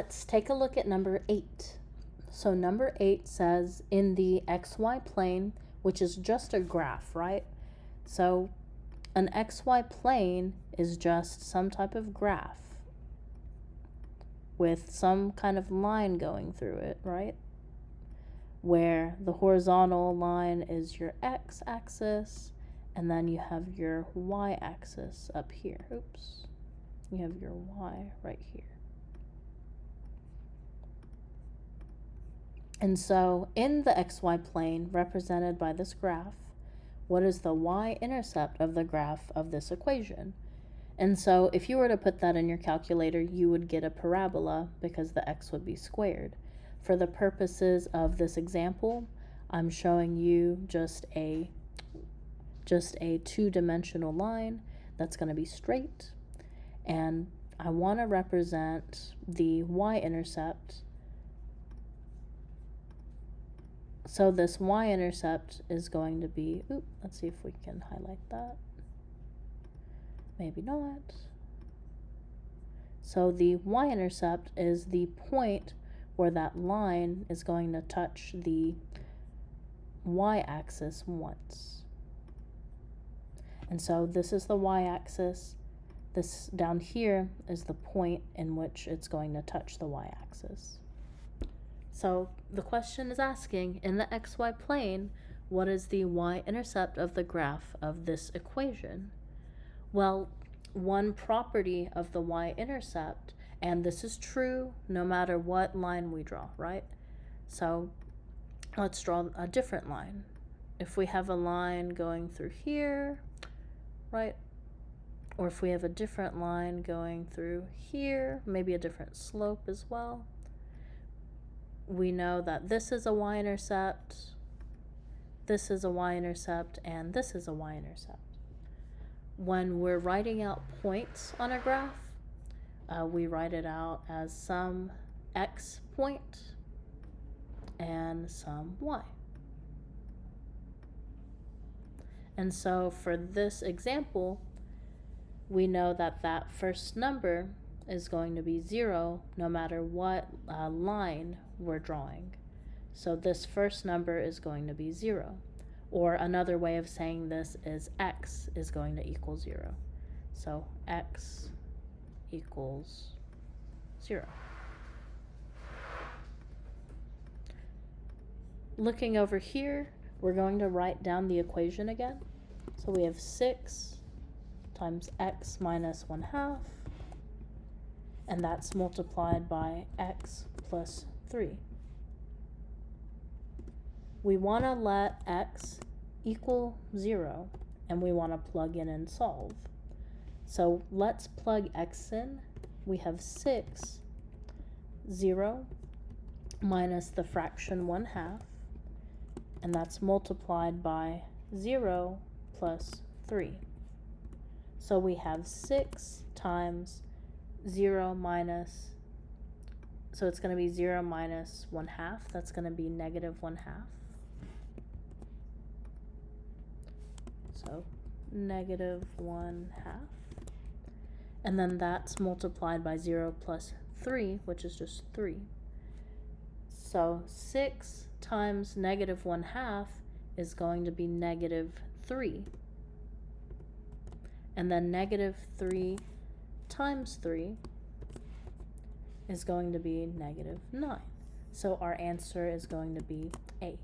let's take a look at number 8. So number 8 says in the xy plane, which is just a graph, right? So an xy plane is just some type of graph with some kind of line going through it, right? Where the horizontal line is your x-axis, and then you have your y-axis up here. Oops. You have your y right here. And so in the xy plane represented by this graph, what is the y-intercept of the graph of this equation? And so if you were to put that in your calculator, you would get a parabola because the x would be squared. For the purposes of this example, I'm showing you just a two-dimensional line that's going to be straight, and I want to represent the y-intercept. So this y-intercept is going to be, let's see if we can highlight that. Maybe not. So the y-intercept is the point where that line is going to touch the y-axis once. And so this is the y-axis. This down here is the point in which it's going to touch the y-axis. So the question is asking, in the xy plane, what is the y-intercept of the graph of this equation? Well, one property of the y-intercept, and this is true no matter what line we draw, right? So let's draw a different line. If we have a line going through here, right? Or if we have a different line going through here, maybe a different slope as well, we know that this is a y-intercept, this is a y-intercept, and this is a y-intercept. When we're writing out points on a graph, we write it out as some x point and some y. And so for this example, we know that that first number is going to be 0 no matter what line we're drawing. So this first number is going to be 0. Or another way of saying this is x is going to equal 0. So x equals 0. Looking over here, we're going to write down the equation again. So we have 6 times x minus 1/2, and that's multiplied by x plus 3. We want to let x equal 0, and we want to plug in and solve. So let's plug x in. We have 6, 0 minus the fraction 1/2, and that's multiplied by 0 plus 3. So we have 6 times 0 minus, so it's going to be 0 minus 1/2. That's going to be negative 1/2. So negative 1/2. And then that's multiplied by 0 plus 3, which is just 3. So 6 times negative 1/2 is going to be negative 3. And then negative 3 times 3 is going to be negative 9. So our answer is going to be A.